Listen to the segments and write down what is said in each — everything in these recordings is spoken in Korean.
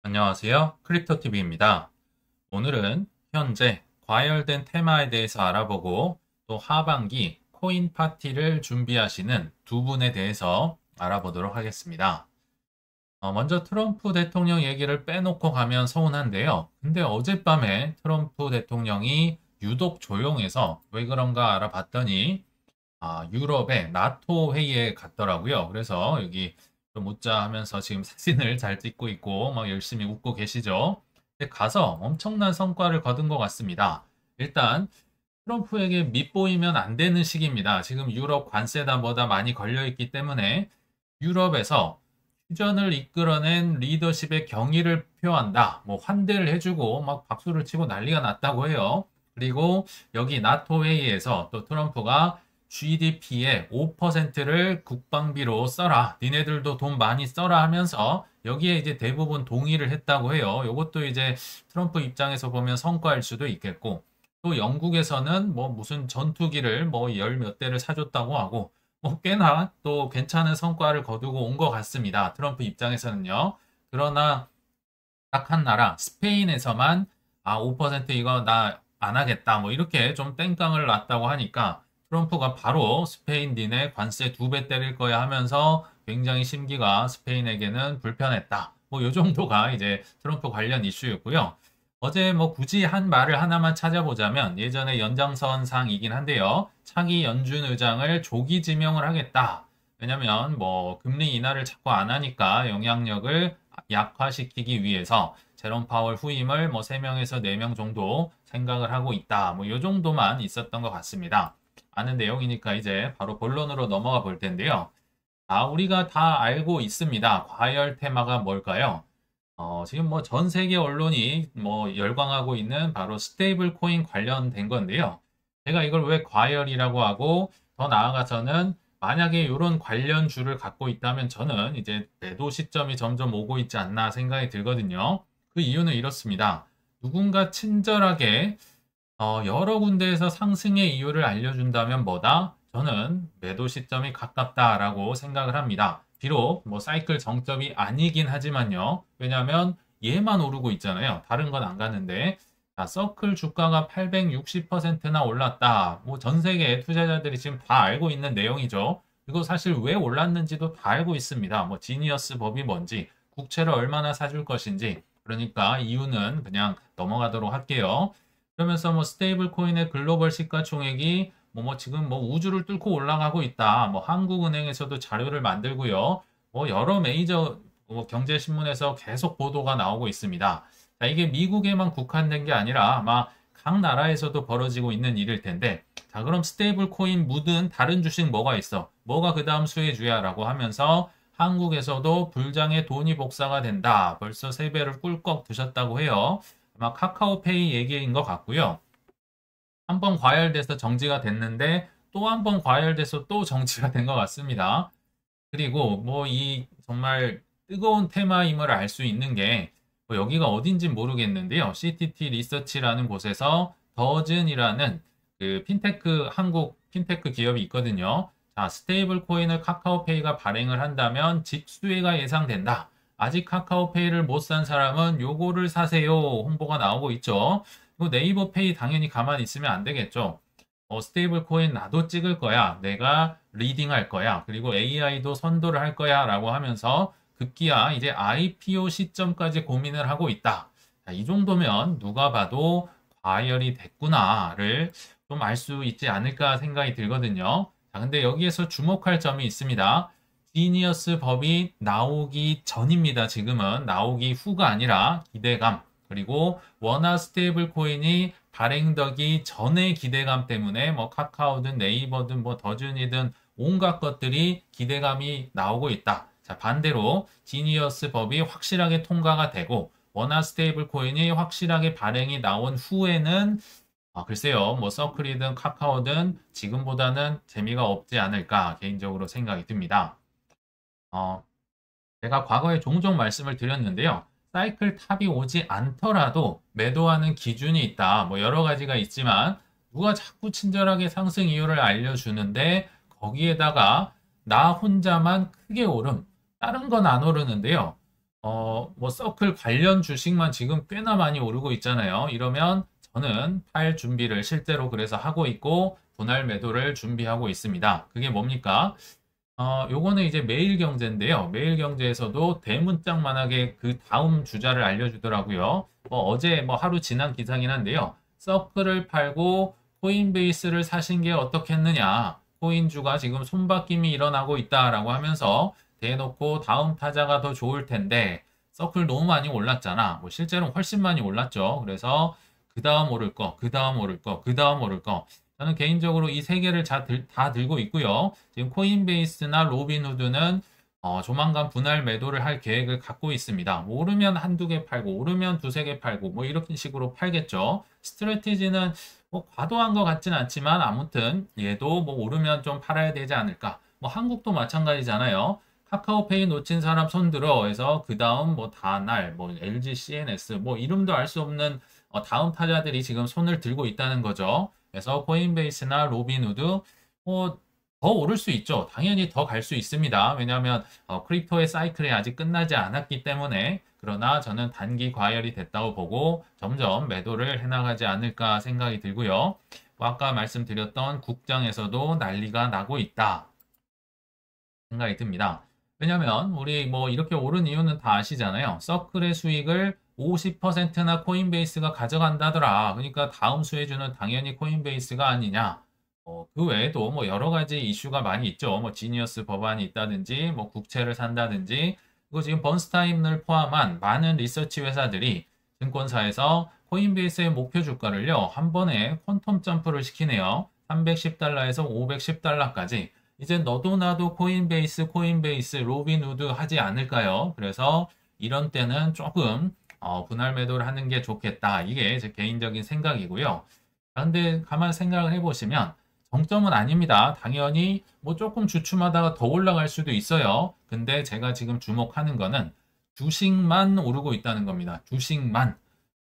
안녕하세요. 크립토TV입니다. 오늘은 현재 과열된 테마에 대해서 알아보고 또 하반기 코인 파티를 준비하시는 두 분에 대해서 알아보도록 하겠습니다. 먼저 트럼프 대통령 얘기를 빼놓고 가면 서운한데요. 근데 어젯밤에 트럼프 대통령이 유독 조용해서 왜 그런가 알아봤더니 유럽의 나토 회의에 갔더라고요. 그래서 여기 좀 웃자 하면서 지금 사진을 잘 찍고 있고 막 열심히 웃고 계시죠. 근데 가서 엄청난 성과를 거둔 것 같습니다. 일단 트럼프에게 밉보이면 안 되는 시기입니다. 지금 유럽 관세다 뭐다 많이 걸려있기 때문에 유럽에서 휴전을 이끌어낸 리더십의 경의를 표한다. 뭐 환대를 해주고 막 박수를 치고 난리가 났다고 해요. 그리고 여기 나토 회의에서 또 트럼프가 GDP의 5%를 국방비로 써라. 니네들도 돈 많이 써라 하면서 여기에 이제 대부분 동의를 했다고 해요. 이것도 이제 트럼프 입장에서 보면 성과일 수도 있겠고 또 영국에서는 뭐 무슨 전투기를 뭐 열 몇 대를 사줬다고 하고 뭐 꽤나 또 괜찮은 성과를 거두고 온 것 같습니다. 트럼프 입장에서는요. 그러나 딱 한 나라 스페인에서만 5% 이거 나 안 하겠다 뭐 이렇게 좀 땡깡을 놨다고 하니까 트럼프가 바로 스페인 니네 관세 2배 때릴 거야 하면서 굉장히 심기가 스페인에게는 불편했다. 뭐 요 정도가 이제 트럼프 관련 이슈였고요. 어제 뭐 굳이 한 말을 하나만 찾아보자면 예전에 연장선상이긴 한데요. 차기 연준 의장을 조기 지명을 하겠다. 왜냐면 뭐 금리 인하를 자꾸 안 하니까 영향력을 약화시키기 위해서 제롬 파월 후임을 뭐 3명에서 4명 정도 생각을 하고 있다. 뭐 요 정도만 있었던 것 같습니다. 아는 내용이니까 이제 바로 본론으로 넘어가 볼 텐데요. 우리가 다 알고 있습니다. 과열 테마가 뭘까요? 지금 뭐 전 세계 언론이 뭐 열광하고 있는 바로 스테이블 코인 관련된 건데요. 제가 이걸 왜 과열이라고 하고 더 나아가서는 만약에 이런 관련주를 갖고 있다면 저는 이제 매도 시점이 점점 오고 있지 않나 생각이 들거든요. 그 이유는 이렇습니다. 누군가 친절하게 여러 군데에서 상승의 이유를 알려준다면 뭐다? 저는 매도 시점이 가깝다라고 생각을 합니다. 비록 뭐 사이클 정점이 아니긴 하지만요. 왜냐하면 얘만 오르고 있잖아요. 다른 건 안 가는데. 자, 서클 주가가 860%나 올랐다. 뭐 전 세계 투자자들이 지금 다 알고 있는 내용이죠. 그리고 사실 왜 올랐는지도 다 알고 있습니다. 뭐 지니어스 법이 뭔지, 국채를 얼마나 사줄 것인지. 그러니까 이유는 그냥 넘어가도록 할게요. 그러면서 뭐 스테이블 코인의 글로벌 시가총액이 뭐 지금 뭐 우주를 뚫고 올라가고 있다. 뭐 한국은행에서도 자료를 만들고요. 뭐 여러 메이저 뭐 경제신문에서 계속 보도가 나오고 있습니다. 자, 이게 미국에만 국한된 게 아니라 아마 각 나라에서도 벌어지고 있는 일일 텐데, 자, 그럼 스테이블 코인 묻은 다른 주식 뭐가 있어? 뭐가 그 다음 수혜주야라고 하면서 한국에서도 불장의 돈이 복사가 된다. 벌써 3배를 꿀꺽 드셨다고 해요. 아마 카카오페이 얘기인 것 같고요. 한 번 과열돼서 정지가 됐는데 또 한 번 과열돼서 또 정지가 된 것 같습니다. 그리고 뭐 이 정말 뜨거운 테마임을 알 수 있는 게 뭐 여기가 어딘지 모르겠는데요. CTT 리서치라는 곳에서 더즌이라는 그 핀테크 한국 핀테크 기업이 있거든요. 자, 스테이블 코인을 카카오페이가 발행을 한다면 직수혜가 예상된다. 아직 카카오페이를 못 산 사람은 요거를 사세요. 홍보가 나오고 있죠. 그리고 네이버 페이 당연히 가만히 있으면 안 되겠죠. 스테이블 코인 나도 찍을 거야. 내가 리딩 할 거야. 그리고 AI도 선도를 할 거야. 라고 하면서 급기야 이제 IPO 시점까지 고민을 하고 있다. 자, 이 정도면 누가 봐도 과열이 됐구나를 좀 알 수 있지 않을까 생각이 들거든요. 자, 근데 여기에서 주목할 점이 있습니다. 지니어스 법이 나오기 전입니다. 지금은 나오기 후가 아니라 기대감. 그리고 원화 스테이블 코인이 발행되기 전의 기대감 때문에 뭐 카카오든 네이버든 뭐 더준이든 온갖 것들이 기대감이 나오고 있다. 자, 반대로 지니어스 법이 확실하게 통과가 되고 원화 스테이블 코인이 확실하게 발행이 나온 후에는 글쎄요, 뭐 서클이든 카카오든 지금보다는 재미가 없지 않을까 개인적으로 생각이 듭니다. 어, 제가 과거에 종종 말씀을 드렸는데요. 사이클 탑이 오지 않더라도 매도하는 기준이 있다. 뭐 여러 가지가 있지만 누가 자꾸 친절하게 상승 이유를 알려주는데 거기에다가 나 혼자만 크게 오름, 다른 건 안 오르는데요. 뭐 서클 관련 주식만 지금 꽤나 많이 오르고 있잖아요. 이러면 저는 팔 준비를 실제로 그래서 하고 있고 분할 매도를 준비하고 있습니다. 그게 뭡니까? 요거는 이제 매일경제인데요. 매일경제에서도 대문짝만하게 그 다음 주자를 알려주더라고요. 뭐 어제 뭐 하루 지난 기사긴 한데요. 서클을 팔고 코인베이스를 사신 게 어떻겠느냐. 코인주가 지금 손바뀜이 일어나고 있다라고 하면서 대놓고 다음 타자가 더 좋을 텐데 서클 너무 많이 올랐잖아. 뭐 실제로는 훨씬 많이 올랐죠. 그래서 그 다음 오를 거, 그 다음 오를 거, 그 다음 오를 거. 저는 개인적으로 이 세 개를 다 들고 있고요. 지금 코인베이스나 로빈후드는 조만간 분할 매도를 할 계획을 갖고 있습니다. 뭐 오르면 한두 개 팔고 오르면 두세 개 팔고 뭐 이런 식으로 팔겠죠. 스트래티지는 뭐 과도한 것 같진 않지만 아무튼 얘도 뭐 오르면 좀 팔아야 되지 않을까. 뭐 한국도 마찬가지잖아요. 카카오페이 놓친 사람 손들어 해서 그 다음 뭐 다날 뭐 LG CNS 뭐 이름도 알 수 없는 다음 타자들이 지금 손을 들고 있다는 거죠. 그래서 코인베이스나 로빈후드 더 오를 수 있죠. 당연히 더 갈 수 있습니다. 왜냐하면 크립토의 사이클이 아직 끝나지 않았기 때문에 그러나 저는 단기 과열이 됐다고 보고 점점 매도를 해나가지 않을까 생각이 들고요. 뭐 아까 말씀드렸던 국장에서도 난리가 나고 있다 생각이 듭니다. 왜냐하면 우리 뭐 이렇게 오른 이유는 다 아시잖아요. 서클의 수익을 50%나 코인베이스가 가져간다더라. 그러니까 다음 수혜주는 당연히 코인베이스가 아니냐. 그 외에도 뭐 여러 가지 이슈가 많이 있죠. 뭐 지니어스 법안이 있다든지, 뭐 국채를 산다든지, 그리고 지금 번스타임을 포함한 많은 리서치 회사들이 증권사에서 코인베이스의 목표 주가를요, 한 번에 퀀텀 점프를 시키네요. 310달러에서 510달러까지. 이제 너도 나도 코인베이스, 로빈후드 하지 않을까요? 그래서 이런 때는 조금 분할 매도를 하는 게 좋겠다. 이게 제 개인적인 생각이고요. 근데 가만 생각을 해보시면 정점은 아닙니다. 당연히 뭐 조금 주춤하다가 더 올라갈 수도 있어요. 근데 제가 지금 주목하는 거는 주식만 오르고 있다는 겁니다. 주식만.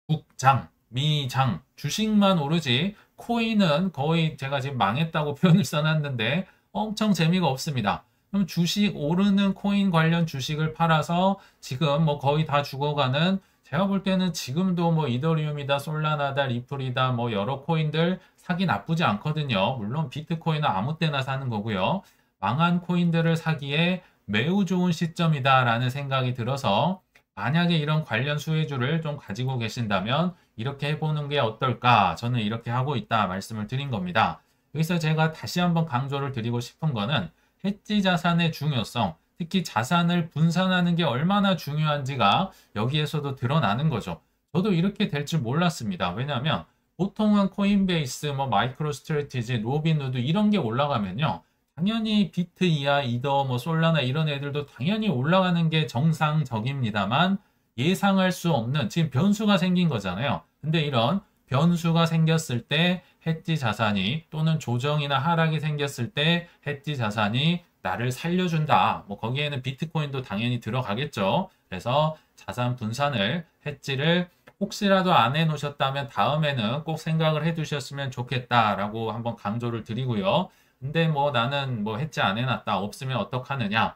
국장, 미장, 주식만 오르지 코인은 거의 제가 지금 망했다고 표현을 써놨는데 엄청 재미가 없습니다. 그럼 주식 오르는 코인 관련 주식을 팔아서 지금 뭐 거의 다 죽어가는 제가 볼 때는 지금도 뭐 이더리움이다, 솔라나다, 리플이다, 뭐 여러 코인들 사기 나쁘지 않거든요. 물론 비트코인은 아무 때나 사는 거고요. 망한 코인들을 사기에 매우 좋은 시점이다라는 생각이 들어서 만약에 이런 관련 수혜주를 좀 가지고 계신다면 이렇게 해보는 게 어떨까? 저는 이렇게 하고 있다 말씀을 드린 겁니다. 여기서 제가 다시 한번 강조를 드리고 싶은 거는 해지 자산의 중요성, 특히 자산을 분산하는 게 얼마나 중요한지가 여기에서도 드러나는 거죠. 저도 이렇게 될 줄 몰랐습니다. 왜냐하면 보통은 코인베이스, 뭐 마이크로 스트래티지, 로빈후드 이런 게 올라가면요. 당연히 비트 이하, 이더, 뭐 솔라나 이런 애들도 당연히 올라가는 게 정상적입니다만 예상할 수 없는 지금 변수가 생긴 거잖아요. 근데 이런 변수가 생겼을 때 해지 자산이 또는 조정이나 하락이 생겼을 때 해지 자산이 나를 살려준다. 뭐 거기에는 비트코인도 당연히 들어가겠죠. 그래서 자산 분산을 해지를 혹시라도 안 해놓으셨다면 다음에는 꼭 생각을 해두셨으면 좋겠다라고 한번 강조를 드리고요. 근데 뭐 나는 뭐 해지 안 해놨다. 없으면 어떡하느냐.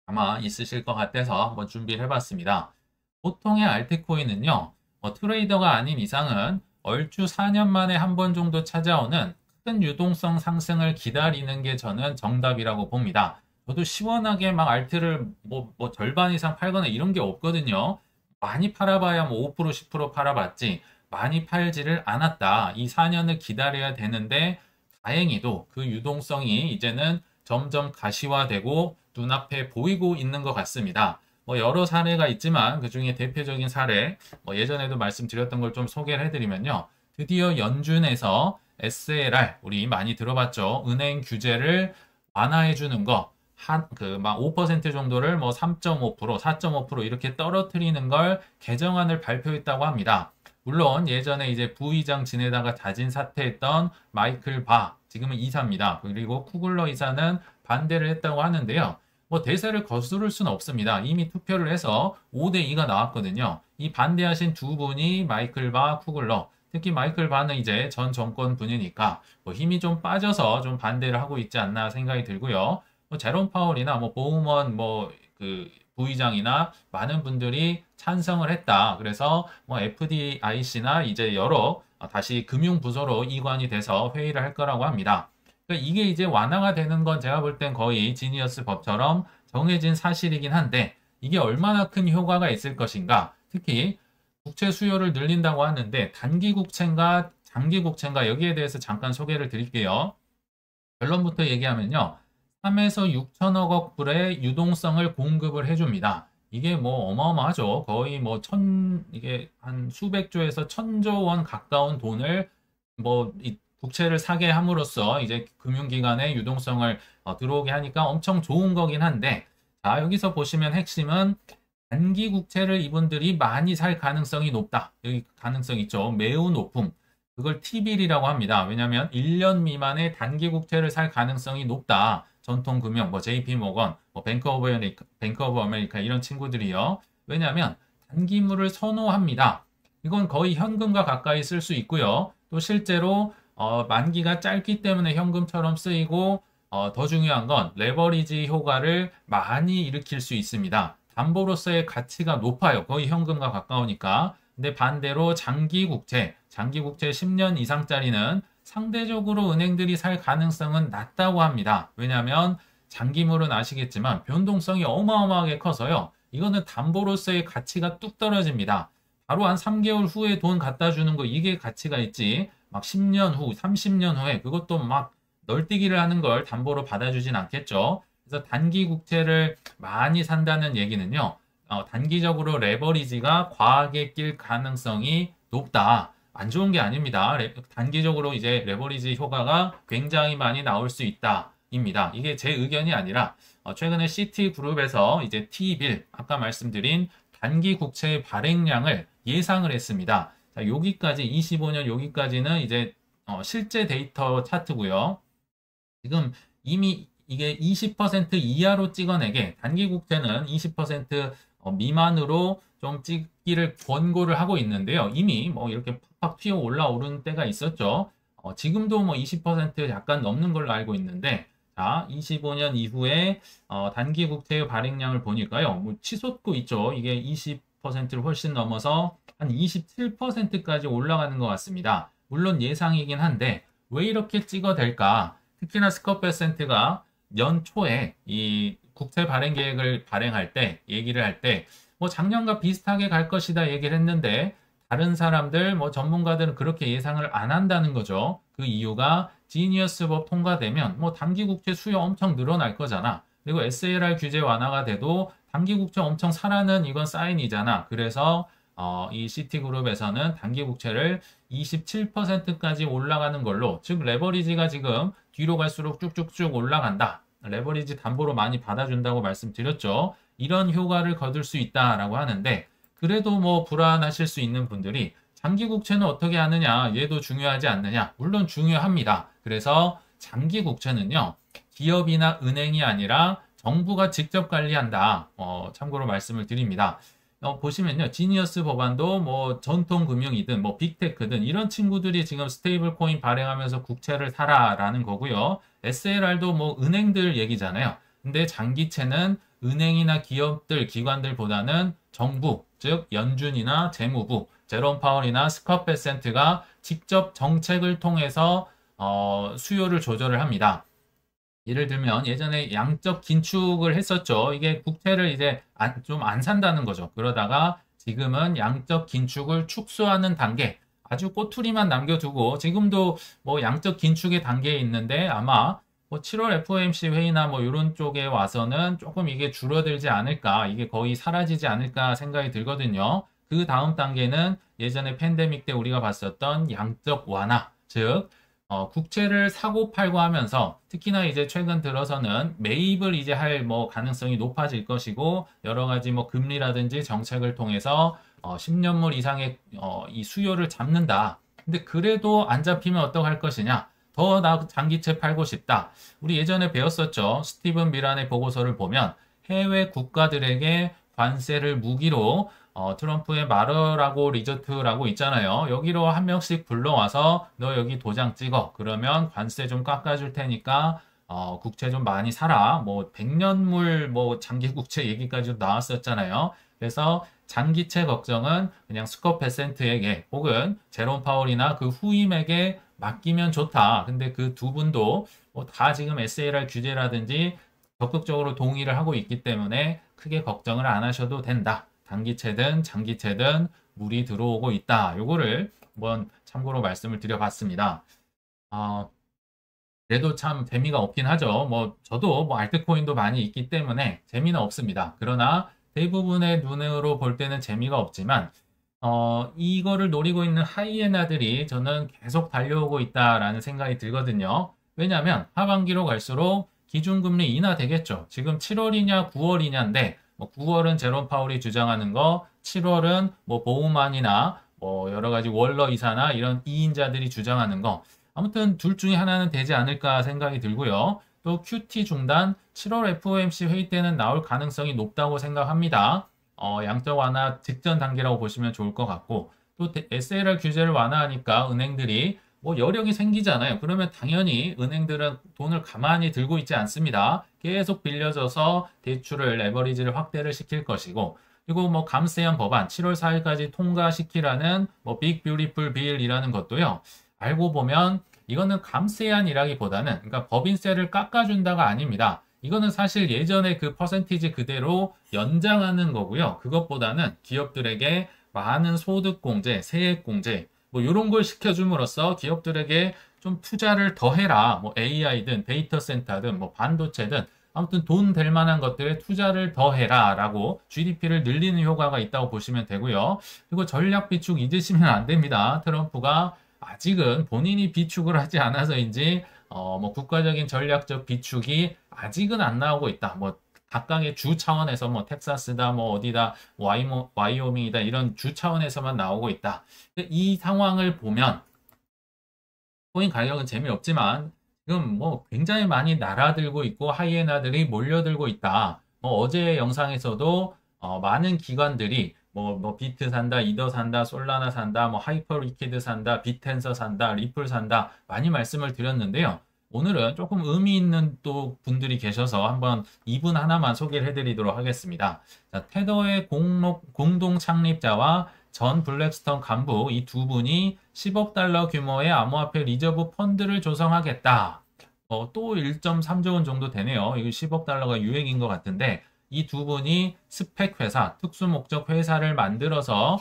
아마 있으실 것 같아서 한번 준비를 해봤습니다. 보통의 알트코인은요. 트레이더가 아닌 이상은 얼추 4년 만에 한 번 정도 찾아오는 큰 유동성 상승을 기다리는 게 저는 정답이라고 봅니다. 저도 시원하게 막 알트를 뭐 절반 이상 팔거나 이런 게 없거든요. 많이 팔아봐야 뭐 5%, 10% 팔아봤지 많이 팔지를 않았다. 이 4년을 기다려야 되는데 다행히도 그 유동성이 이제는 점점 가시화되고 눈앞에 보이고 있는 것 같습니다. 뭐 여러 사례가 있지만 그 중에 대표적인 사례, 뭐 예전에도 말씀드렸던 걸 좀 소개를 해드리면요. 드디어 연준에서 SLR, 우리 많이 들어봤죠. 은행 규제를 완화해주는 거, 막 5% 정도를 뭐 3.5%, 4.5% 이렇게 떨어뜨리는 걸 개정안을 발표했다고 합니다. 물론 예전에 이제 부의장 지내다가 자진 사퇴했던 마이클 바, 지금은 이사입니다. 그리고 쿠글러 이사는 반대를 했다고 하는데요. 뭐 대세를 거스를 수는 없습니다. 이미 투표를 해서 5대2가 나왔거든요. 이 반대하신 두 분이 마이클 바, 쿠글러. 특히 마이클 바는 이제 전 정권 분이니까 뭐 힘이 좀 빠져서 좀 반대를 하고 있지 않나 생각이 들고요. 뭐 제롬 파월이나 뭐 보우먼 뭐 그 부의장이나 많은 분들이 찬성을 했다. 그래서 뭐 FDIC나 이제 여러 다시 금융부서로 이관이 돼서 회의를 할 거라고 합니다. 그러니까 이게 이제 완화가 되는 건 제가 볼 땐 거의 지니어스 법처럼 정해진 사실이긴 한데 이게 얼마나 큰 효과가 있을 것인가. 특히 국채 수요를 늘린다고 하는데 단기 국채인가 장기 국채인가 여기에 대해서 잠깐 소개를 드릴게요. 결론부터 얘기하면요. 3에서 6천억 원 불의 유동성을 공급을 해줍니다. 이게 뭐 어마어마하죠. 거의 뭐 이게 한 수백조에서 천조 원 가까운 돈을 뭐 국채를 사게 함으로써 이제 금융기관의 유동성을 들어오게 하니까 엄청 좋은 거긴 한데, 자, 여기서 보시면 핵심은 단기 국채를 이분들이 많이 살 가능성이 높다. 여기 가능성 있죠. 매우 높음. 그걸 T빌이라고 합니다. 왜냐하면 1년 미만의 단기 국채를 살 가능성이 높다. 전통금융, 뭐 JP모건, 뭐 뱅크 오브 아메리카 이런 친구들이요. 왜냐하면 단기물을 선호합니다. 이건 거의 현금과 가까이 쓸 수 있고요. 또 실제로 만기가 짧기 때문에 현금처럼 쓰이고 더 중요한 건 레버리지 효과를 많이 일으킬 수 있습니다. 담보로서의 가치가 높아요. 거의 현금과 가까우니까. 근데 반대로 장기 국채 10년 이상짜리는 상대적으로 은행들이 살 가능성은 낮다고 합니다. 왜냐하면 장기물은 아시겠지만 변동성이 어마어마하게 커서요. 이거는 담보로서의 가치가 뚝 떨어집니다. 바로 한 3개월 후에 돈 갖다 주는 거 이게 가치가 있지. 막 10년 후, 30년 후에 그것도 막 널뛰기를 하는 걸 담보로 받아주진 않겠죠. 그래서 단기 국채를 많이 산다는 얘기는요. 단기적으로 레버리지가 과하게 낄 가능성이 높다. 안 좋은 게 아닙니다. 단기적으로 이제 레버리지 효과가 굉장히 많이 나올 수 있다. 입니다. 이게 제 의견이 아니라 최근에 시티그룹에서 이제 T빌, 아까 말씀드린 단기 국채의 발행량을 예상을 했습니다. 자, 여기까지 25년 여기까지는 이제 실제 데이터 차트고요. 지금 이미 이게 20% 이하로 찍어내게 단기 국채는 20% 미만으로 좀 찍기를 권고를 하고 있는데요. 이미 뭐 이렇게 팍팍 튀어 올라오는 때가 있었죠. 지금도 뭐 20% 약간 넘는 걸로 알고 있는데, 자, 25년 이후에 단기 국채의 발행량을 보니까요. 뭐 치솟고 있죠. 이게 20%를 훨씬 넘어서 한 27%까지 올라가는 것 같습니다. 물론 예상이긴 한데 왜 이렇게 찍어댈까? 특히나 스컵베센트가 연초에 이 국채 발행 계획을 발행할 때 얘기를 할 때 뭐 작년과 비슷하게 갈 것이다 얘기를 했는데 다른 사람들 뭐 전문가들은 그렇게 예상을 안 한다는 거죠. 그 이유가 지니어스법 통과되면 뭐 단기 국채 수요 엄청 늘어날 거잖아. 그리고 SLR 규제 완화가 돼도 단기 국채 엄청 사라는 이건 사인이잖아. 그래서 이 시티그룹에서는 단기 국채를 27%까지 올라가는 걸로, 즉 레버리지가 지금 뒤로 갈수록 쭉쭉쭉 올라간다. 레버리지 담보로 많이 받아준다고 말씀드렸죠. 이런 효과를 거둘 수 있다라고 하는데, 그래도 뭐 불안하실 수 있는 분들이 장기 국채는 어떻게 하느냐, 얘도 중요하지 않느냐? 물론 중요합니다. 그래서 장기 국채는요, 기업이나 은행이 아니라 정부가 직접 관리한다. 참고로 말씀을 드립니다. 보시면요, 지니어스 법안도 뭐 전통금융이든 뭐 빅테크든 이런 친구들이 지금 스테이블 코인 발행하면서 국채를 사라라는 거고요. SLR도 뭐 은행들 얘기잖아요. 근데 장기채는 은행이나 기업들, 기관들보다는 정부, 즉 연준이나 재무부, 제롬 파월이나 스캇 베센트가 직접 정책을 통해서 수요를 조절을 합니다. 예를 들면 예전에 양적 긴축을 했었죠. 이게 국채를 이제 좀 안 산다는 거죠. 그러다가 지금은 양적 긴축을 축소하는 단계, 아주 꼬투리만 남겨두고 지금도 뭐 양적 긴축의 단계에 있는데 아마 뭐 7월 FOMC 회의나 뭐 이런 쪽에 와서는 조금 이게 줄어들지 않을까, 이게 거의 사라지지 않을까 생각이 들거든요. 그 다음 단계는 예전에 팬데믹 때 우리가 봤었던 양적 완화, 즉 국채를 사고 팔고 하면서 특히나 이제 최근 들어서는 매입을 이제 할 뭐 가능성이 높아질 것이고 여러 가지 뭐 금리라든지 정책을 통해서 10년물 이상의 이 수요를 잡는다. 근데 그래도 안 잡히면 어떡할 것이냐? 더 장기채 팔고 싶다. 우리 예전에 배웠었죠. 스티븐 미란의 보고서를 보면 해외 국가들에게 관세를 무기로 트럼프의 마러라고 리조트라고 있잖아요. 여기로 한 명씩 불러와서 너 여기 도장 찍어. 그러면 관세 좀 깎아줄 테니까 국채 좀 많이 사라. 뭐 100년물 뭐 장기 국채 얘기까지도 나왔었잖아요. 그래서 장기채 걱정은 그냥 스콧 베센트에게 혹은 제롬 파월이나 그 후임에게 맡기면 좋다. 근데 그 두 분도 뭐 다 지금 SLR 규제라든지 적극적으로 동의를 하고 있기 때문에 크게 걱정을 안 하셔도 된다. 단기채든 장기채든 물이 들어오고 있다. 요거를 한번 참고로 말씀을 드려봤습니다. 그래도 참 재미가 없긴 하죠. 뭐 저도 뭐 알트코인도 많이 있기 때문에 재미는 없습니다. 그러나 대부분의 눈으로 볼 때는 재미가 없지만 이거를 노리고 있는 하이에나들이 저는 계속 달려오고 있다라는 생각이 들거든요. 왜냐하면 하반기로 갈수록 기준금리 인하되겠죠. 지금 7월이냐 9월이냐인데 뭐 9월은 제롬 파월이 주장하는 거, 7월은 뭐 보우만이나 뭐 여러 가지 월러 이사나 이런 2인자들이 주장하는 거. 아무튼 둘 중에 하나는 되지 않을까 생각이 들고요. 또 QT 중단 7월 FOMC 회의 때는 나올 가능성이 높다고 생각합니다. 양적 완화 직전 단계라고 보시면 좋을 것 같고 또 SLR 규제를 완화하니까 은행들이 뭐 여력이 생기잖아요. 그러면 당연히 은행들은 돈을 가만히 들고 있지 않습니다. 계속 빌려줘서 대출을 레버리지를 확대를 시킬 것이고 그리고 뭐 감세한 법안 7월 4일까지 통과시키라는 뭐 빅 뷰티풀 빌이라는 것도요. 알고 보면 이거는 감세안이라기보다는 그러니까 법인세를 깎아준다가 아닙니다. 이거는 사실 예전에 그 퍼센티지 그대로 연장하는 거고요. 그것보다는 기업들에게 많은 소득공제, 세액공제 뭐 이런 걸 시켜줌으로써 기업들에게 좀 투자를 더 해라. 뭐 AI든 데이터 센터든 뭐 반도체든 아무튼 돈 될 만한 것들에 투자를 더 해라 라고 GDP를 늘리는 효과가 있다고 보시면 되고요. 그리고 전략 비축 잊으시면 안 됩니다. 트럼프가 아직은 본인이 비축을 하지 않아서인지 뭐 국가적인 전략적 비축이 아직은 안 나오고 있다. 뭐 각각의 주 차원에서 뭐 텍사스다 뭐 어디다 와이오밍이다 이런 주 차원에서만 나오고 있다. 이 상황을 보면 코인 가격은 재미없지만 지금 뭐 굉장히 많이 날아들고 있고 하이에나들이 몰려들고 있다. 뭐 어제 영상에서도 많은 기관들이 뭐 비트 산다, 이더 산다, 솔라나 산다, 뭐 하이퍼 리퀴드 산다, 비텐서 산다, 리플 산다 많이 말씀을 드렸는데요. 오늘은 조금 의미 있는 또 분들이 계셔서 한번 이분 하나만 소개를 해드리도록 하겠습니다. 자, 테더의 공동 창립자와 전 블랙스턴 간부 이 두 분이 10억 달러 규모의 암호화폐 리저브 펀드를 조성하겠다. 또 1.3조 원 정도 되네요. 이거 10억 달러가 유행인 것 같은데 이 두 분이 스펙 회사, 특수 목적 회사를 만들어서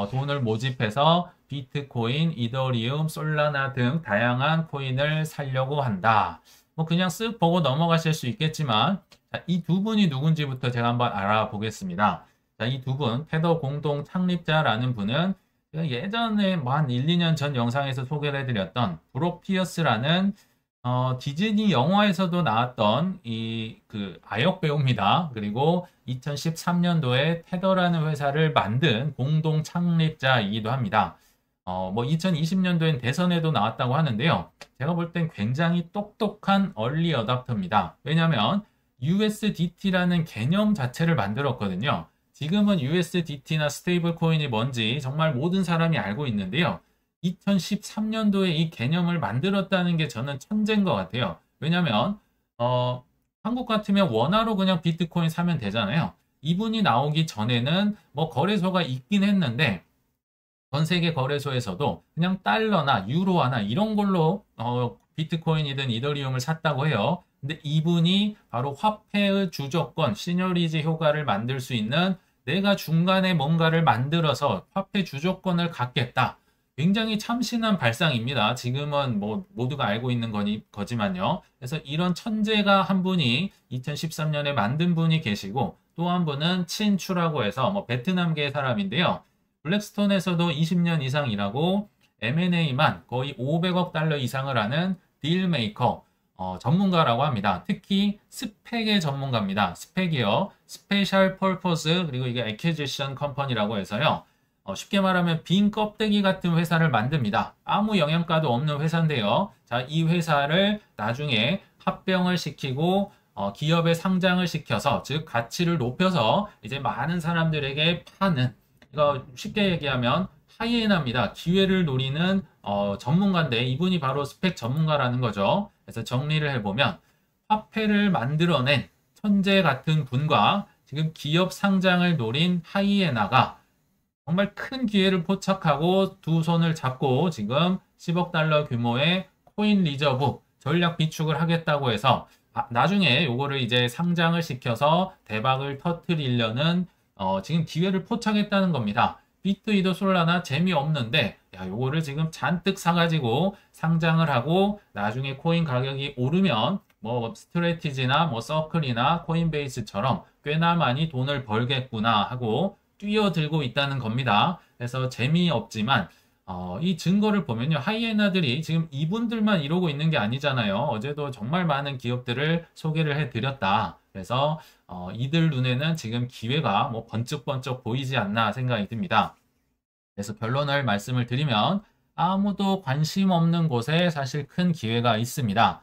돈을 모집해서 비트코인, 이더리움, 솔라나 등 다양한 코인을 사려고 한다. 뭐 그냥 쓱 보고 넘어가실 수 있겠지만 이 두 분이 누군지부터 제가 한번 알아보겠습니다. 자, 이 두 분, 테더 공동 창립자라는 분은 예전에 뭐 한 1, 2년 전 영상에서 소개를 해드렸던 브록 피어스라는 디즈니 영화에서도 나왔던 그 아역 배우입니다. 그리고 2013년도에 테더라는 회사를 만든 공동 창립자이기도 합니다. 뭐 2020년도엔 대선에도 나왔다고 하는데요. 제가 볼 땐 굉장히 똑똑한 얼리 어답터입니다. 왜냐하면 USDT라는 개념 자체를 만들었거든요. 지금은 USDT나 스테이블 코인이 뭔지 정말 모든 사람이 알고 있는데요. 2013년도에 이 개념을 만들었다는 게 저는 천재인 것 같아요. 왜냐면 한국 같으면 원화로 그냥 비트코인 사면 되잖아요. 이분이 나오기 전에는 뭐 거래소가 있긴 했는데 전 세계 거래소에서도 그냥 달러나 유로화나 이런 걸로 비트코인이든 이더리움을 샀다고 해요. 근데 이분이 바로 화폐의 주조건, 시너리지 효과를 만들 수 있는 내가 중간에 뭔가를 만들어서 화폐 주조건을 갖겠다. 굉장히 참신한 발상입니다. 지금은 뭐 모두가 알고 있는 거지만요. 그래서 이런 천재가 한 분이 2013년에 만든 분이 계시고 또 한 분은 친추라고 해서 뭐 베트남계 사람인데요. 블랙스톤에서도 20년 이상 일하고 M&A만 거의 500억 달러 이상을 하는 딜메이커 전문가라고 합니다. 특히 스펙의 전문가입니다. 스펙이요. 스페셜 퍼포스 그리고 이게 애퀴지션 컴퍼니라고 해서요. 쉽게 말하면 빈 껍데기 같은 회사를 만듭니다. 아무 영양가도 없는 회사인데요. 자, 이 회사를 나중에 합병을 시키고 기업의 상장을 시켜서 즉 가치를 높여서 이제 많은 사람들에게 파는 이거 쉽게 얘기하면 하이에나입니다. 기회를 노리는 전문가인데 이분이 바로 스펙 전문가라는 거죠. 그래서 정리를 해보면 화폐를 만들어낸 천재 같은 분과 지금 기업 상장을 노린 하이에나가 정말 큰 기회를 포착하고 두 손을 잡고 지금 10억 달러 규모의 코인 리저브 전략 비축을 하겠다고 해서 나중에 요거를 이제 상장을 시켜서 대박을 터뜨리려는 지금 기회를 포착했다는 겁니다. 비트이도 솔라나 재미없는데 요거를 지금 잔뜩 사가지고 상장을 하고 나중에 코인 가격이 오르면 뭐 스트레티지나 뭐 서클이나 코인베이스처럼 꽤나 많이 돈을 벌겠구나 하고 뛰어들고 있다는 겁니다. 그래서 재미없지만 이 증거를 보면요. 하이에나들이 지금 이분들만 이러고 있는 게 아니잖아요. 어제도 정말 많은 기업들을 소개를 해드렸다. 그래서 이들 눈에는 지금 기회가 뭐 번쩍번쩍 보이지 않나 생각이 듭니다. 그래서 결론을 말씀을 드리면 아무도 관심 없는 곳에 사실 큰 기회가 있습니다.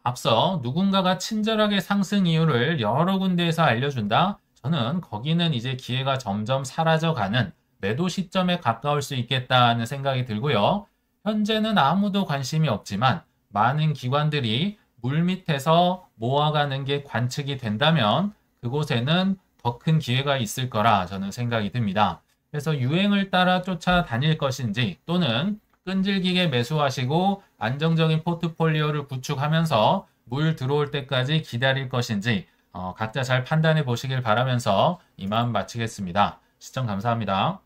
앞서 누군가가 친절하게 상승 이유를 여러 군데에서 알려준다. 저는 거기는 이제 기회가 점점 사라져가는 매도 시점에 가까울 수 있겠다는 생각이 들고요. 현재는 아무도 관심이 없지만 많은 기관들이 물밑에서 모아가는 게 관측이 된다면 그곳에는 더 큰 기회가 있을 거라 저는 생각이 듭니다. 그래서 유행을 따라 쫓아다닐 것인지 또는 끈질기게 매수하시고 안정적인 포트폴리오를 구축하면서 물 들어올 때까지 기다릴 것인지 각자 잘 판단해 보시길 바라면서 이만 마치겠습니다. 시청 감사합니다.